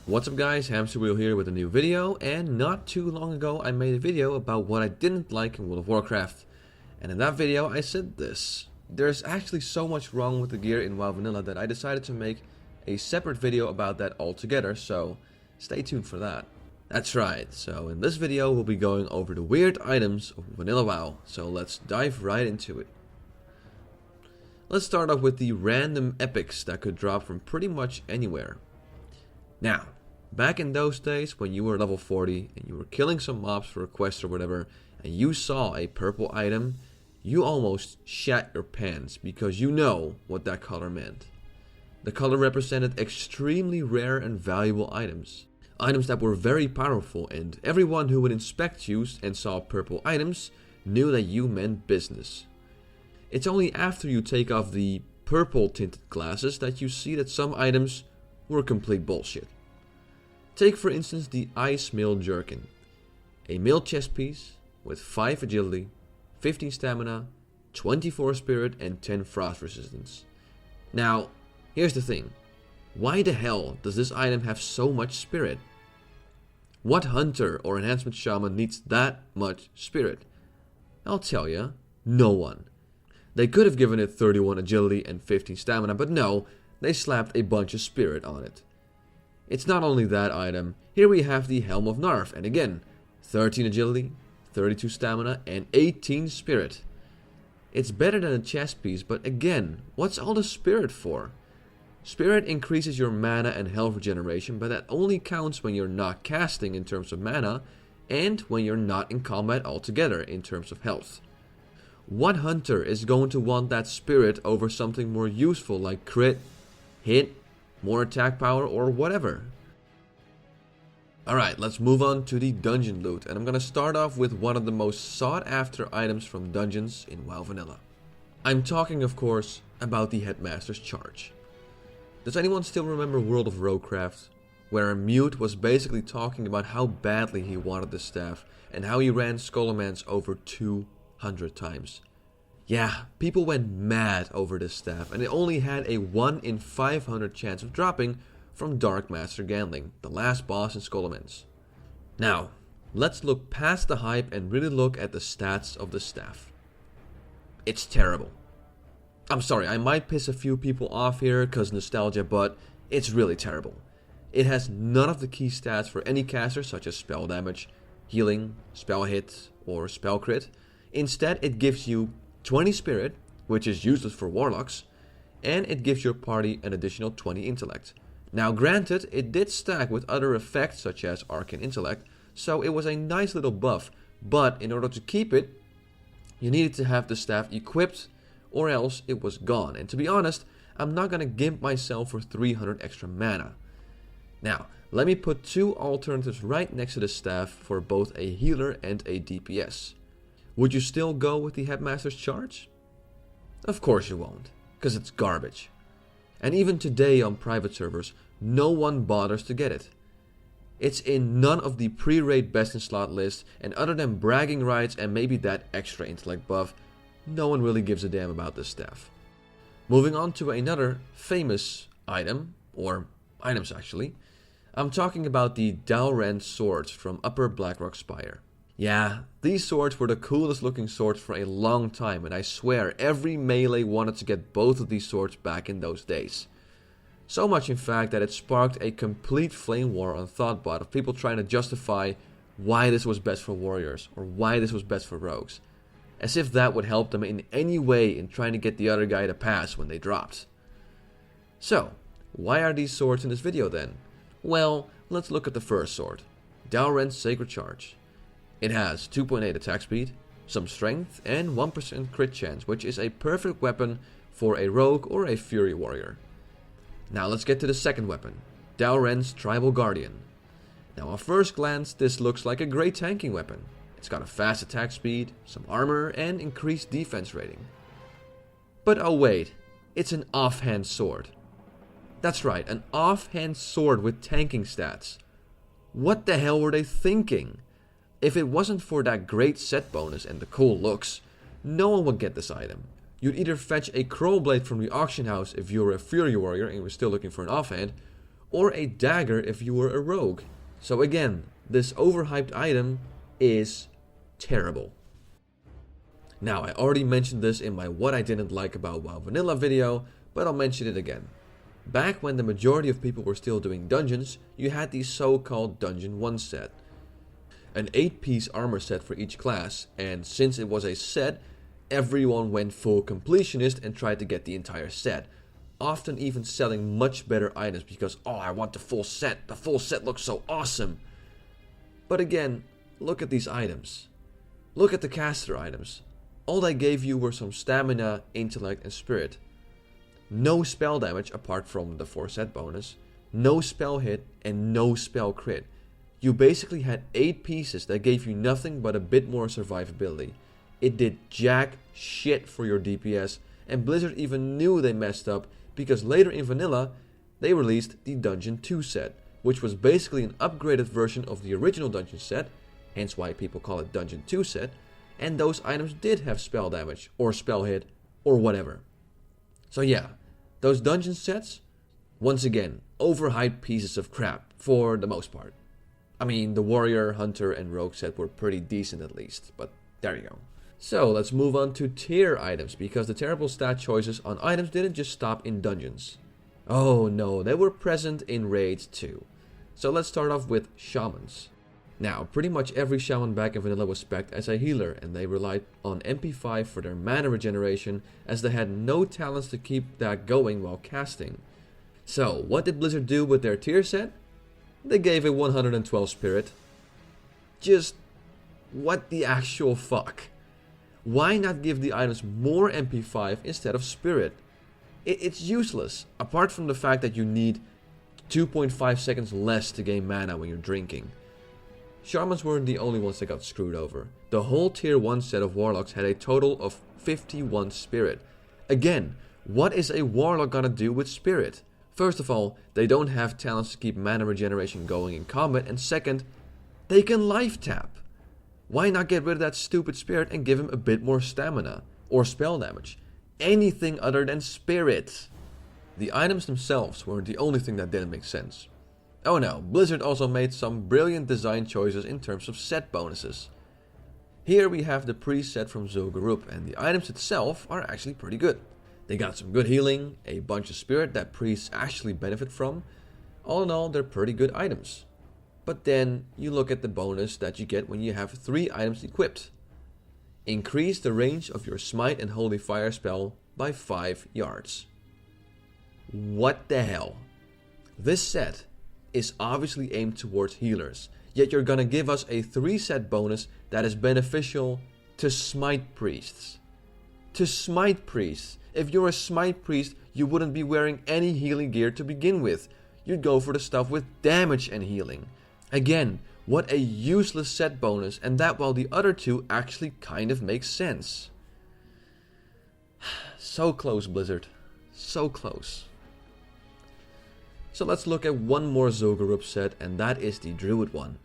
What's up guys, Hamsterwheel here with a new video, and not too long ago I made a video about what I didn't like in World of Warcraft. And in that video I said this: there's actually so much wrong with the gear in WoW Vanilla that I decided to make a separate video about that altogether, so stay tuned for that. That's right, so in this video we'll be going over the weird items of Vanilla WoW, so let's dive right into it. Let's start off with the random epics that could drop from pretty much anywhere. Now, back in those days when you were level 40 and you were killing some mobs for a quest or whatever, and you saw a purple item, you almost shat your pants because you know what that color meant. The color represented extremely rare and valuable items. Items that were very powerful, and everyone who would inspect you and saw purple items knew that you meant business. It's only after you take off the purple tinted glasses that you see that some items were complete bullshit. Take for instance the Ice Mail Jerkin, a mail chest piece with 5 agility, 15 stamina, 24 spirit and 10 frost resistance. Now, here's the thing. Why the hell does this item have so much spirit? What hunter or enhancement shaman needs that much spirit? I'll tell ya, no one. They could have given it 31 agility and 15 stamina, but no, they slapped a bunch of spirit on it. It's not only that item, here we have the Helm of Narf, and again, 13 agility, 32 stamina and 18 spirit. It's better than a chest piece, but again, what's all the spirit for? Spirit increases your mana and health regeneration, but that only counts when you're not casting in terms of mana, and when you're not in combat altogether in terms of health. What hunter is going to want that spirit over something more useful like crit, hit, more attack power, or whatever? Alright, let's move on to the dungeon loot, and I'm gonna start off with one of the most sought after items from dungeons in WoW Vanilla. I'm talking of course about the Headmaster's Charge. Does anyone still remember World of Warcraft, where Mute was basically talking about how badly he wanted the staff and how he ran Skullomance over 200 times? Yeah, people went mad over this staff, and it only had a 1 in 500 chance of dropping from Dark Master Gandling, the last boss in Skullomance. Now, let's look past the hype and really look at the stats of the staff. It's terrible. I'm sorry, I might piss a few people off here cause nostalgia, but it's really terrible. It has none of the key stats for any caster such as spell damage, healing, spell hit, or spell crit. Instead, it gives you 20 spirit, which is useless for warlocks, and it gives your party an additional 20 intellect. Now granted, it did stack with other effects such as arcane intellect, so it was a nice little buff, but in order to keep it, you needed to have the staff equipped, or else it was gone. And to be honest, I'm not gonna gimp myself for 300 extra mana. Now, let me put two alternatives right next to the staff for both a healer and a DPS. Would you still go with the Headmaster's Charge? Of course you won't, because it's garbage. And even today on private servers, no one bothers to get it. It's in none of the pre-raid best in slot lists, and other than bragging rights and maybe that extra intellect buff, no one really gives a damn about this staff. Moving on to another famous item, or items actually, I'm talking about the Dalrend swords from Upper Blackrock Spire. Yeah, these swords were the coolest looking swords for a long time, and I swear every melee wanted to get both of these swords back in those days. So much in fact that it sparked a complete flame war on Thoughtbot of people trying to justify why this was best for warriors or why this was best for rogues. As if that would help them in any way in trying to get the other guy to pass when they dropped. So, why are these swords in this video then? Well, let's look at the first sword, Dalrend's Sacred Charge. It has 2.8 attack speed, some strength, and 1% crit chance, which is a perfect weapon for a rogue or a fury warrior. Now let's get to the second weapon, Dalrend's Tribal Guardian. Now at first glance, this looks like a great tanking weapon. It's got a fast attack speed, some armor, and increased defense rating. But oh wait, it's an offhand sword. That's right, an offhand sword with tanking stats. What the hell were they thinking? If it wasn't for that great set bonus and the cool looks, no one would get this item. You'd either fetch a Crow Blade from the auction house if you were a Fury Warrior and were still looking for an offhand, or a dagger if you were a rogue. So again, this overhyped item is terrible. Now, I already mentioned this in my what I didn't like about WoW Vanilla video, but I'll mention it again. Back when the majority of people were still doing dungeons, you had the so-called Dungeon 1 set. An 8-piece armor set for each class, and since it was a set, everyone went full completionist and tried to get the entire set. Often even selling much better items because, oh, I want the full set looks so awesome. But again, look at these items. Look at the caster items. All they gave you were some stamina, intellect, and spirit. No spell damage apart from the 4 set bonus, no spell hit, and no spell crit. You basically had 8 pieces that gave you nothing but a bit more survivability. It did jack shit for your DPS, and Blizzard even knew they messed up because later in Vanilla, they released the Dungeon 2 set, which was basically an upgraded version of the original Dungeon set, hence why people call it Dungeon 2 set, and those items did have spell damage, or spell hit, or whatever. So yeah, those dungeon sets, once again, overhyped pieces of crap, for the most part. I mean, the Warrior, Hunter, and Rogue set were pretty decent at least, but there you go. So let's move on to tier items, because the terrible stat choices on items didn't just stop in dungeons. Oh no, they were present in raids too. So let's start off with shamans. Now, pretty much every shaman back in Vanilla was spec'd as a healer, and they relied on MP5 for their mana regeneration, as they had no talents to keep that going while casting. So, what did Blizzard do with their tier set? They gave a 112 spirit. Just, what the actual fuck? Why not give the items more MP5 instead of spirit? It's useless, apart from the fact that you need 2.5 seconds less to gain mana when you're drinking. Shamans weren't the only ones that got screwed over. The whole tier 1 set of warlocks had a total of 51 spirit. Again, what is a warlock gonna do with spirit? First of all, they don't have talents to keep mana regeneration going in combat, and second, they can life tap. Why not get rid of that stupid spirit and give him a bit more stamina, or spell damage? Anything other than spirit. The items themselves weren't the only thing that didn't make sense. Oh no, Blizzard also made some brilliant design choices in terms of set bonuses. Here we have the preset from Zul'Gurub, and the items itself are actually pretty good. They got some good healing, a bunch of spirit that priests actually benefit from. All in all, they're pretty good items. But then you look at the bonus that you get when you have 3 items equipped. Increase the range of your Smite and Holy Fire spell by 5 yards. What the hell? This set is obviously aimed towards healers, yet you're gonna give us a 3 set bonus that is beneficial to Smite priests. To Smite priests. If you're a Smite priest, you wouldn't be wearing any healing gear to begin with. You'd go for the stuff with damage and healing. Again, what a useless set bonus, and that while the other 2 actually kind of make sense. So close, Blizzard. So close. So let's look at one more Zul'Gurub set, and that is the Druid one.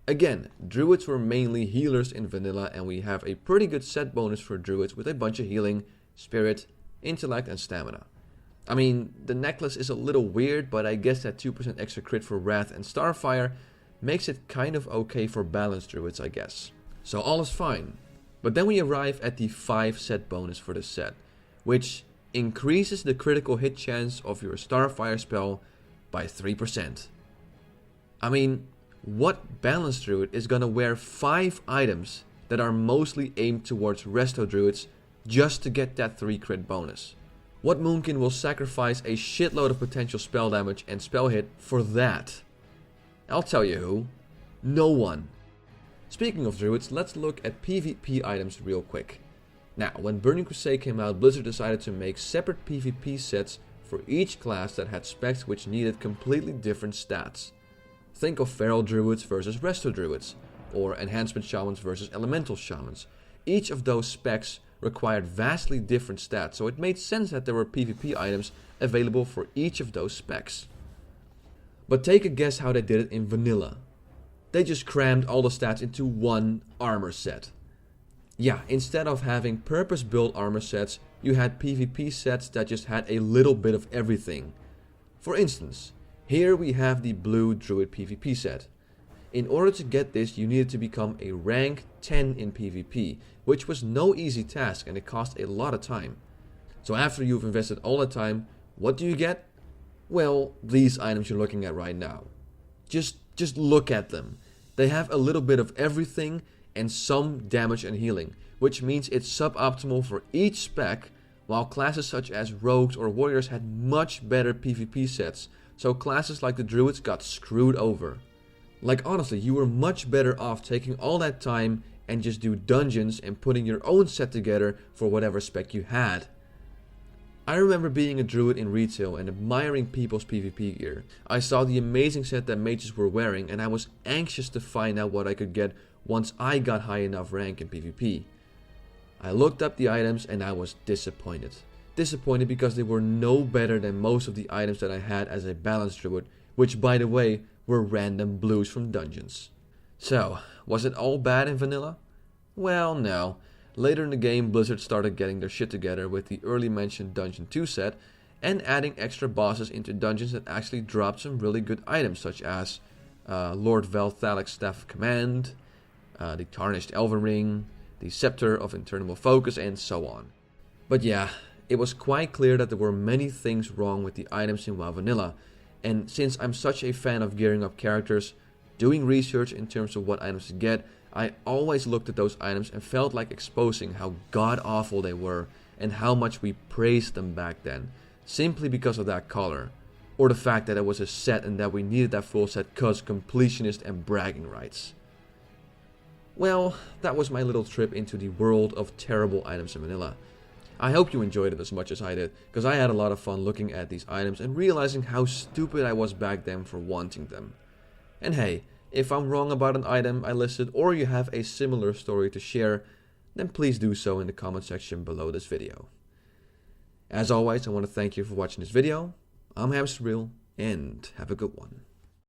Again, Druids were mainly healers in Vanilla, and we have a pretty good set bonus for Druids with a bunch of healing, spirit, intellect, and stamina. I mean, the necklace is a little weird, but I guess that 2% extra crit for Wrath and Starfire makes it kind of okay for balanced Druids, I guess. So all is fine. But then we arrive at the 5 set bonus for the set, which increases the critical hit chance of your Starfire spell by 3%. I mean, what balanced druid is gonna wear 5 items that are mostly aimed towards resto druids just to get that 3 crit bonus? What moonkin will sacrifice a shitload of potential spell damage and spell hit for that? I'll tell you who. No one. Speaking of druids, let's look at PvP items real quick. Now, when Burning Crusade came out, Blizzard decided to make separate PvP sets for each class that had specs which needed completely different stats. Think of Feral Druids versus Resto Druids, or Enhancement Shamans versus Elemental Shamans. Each of those specs required vastly different stats, so it made sense that there were PvP items available for each of those specs. But take a guess how they did it in Vanilla. They just crammed all the stats into one armor set. Yeah, instead of having purpose-built armor sets, you had PvP sets that just had a little bit of everything. For instance, Here we have the blue Druid PvP set. In order to get this, you needed to become a rank 10 in PvP, which was no easy task and it cost a lot of time. So after you've invested all the time, what do you get? Well, these items you're looking at right now. Just look at them. They have a little bit of everything and some damage and healing, which means it's suboptimal for each spec, while classes such as rogues or warriors had much better PvP sets, so classes like the druids got screwed over. Like honestly, you were much better off taking all that time and just do dungeons and putting your own set together for whatever spec you had. I remember being a druid in retail and admiring people's PvP gear. I saw the amazing set that mages were wearing and I was anxious to find out what I could get once I got high enough rank in PvP. I looked up the items and I was disappointed. Disappointed because they were no better than most of the items that I had as a balanced druid, which by the way were random blues from dungeons. So, was it all bad in vanilla? Well, no. Later in the game, Blizzard started getting their shit together with the early mentioned Dungeon 2 set and adding extra bosses into dungeons that actually dropped some really good items such as Lord Velthalic's Staff of Command, the Tarnished Elven Ring, the Scepter of Interminable Focus, and so on. But yeah, it was quite clear that there were many things wrong with the items in WoW Vanilla, and since I'm such a fan of gearing up characters, doing research in terms of what items to get, I always looked at those items and felt like exposing how god-awful they were and how much we praised them back then, simply because of that color, or the fact that it was a set and that we needed that full set cause completionist and bragging rights. Well, that was my little trip into the world of terrible items in vanilla. I hope you enjoyed it as much as I did, because I had a lot of fun looking at these items and realizing how stupid I was back then for wanting them. And hey, if I'm wrong about an item I listed or you have a similar story to share, then please do so in the comment section below this video. As always, I want to thank you for watching this video. I'm Hamsterwheel, and have a good one.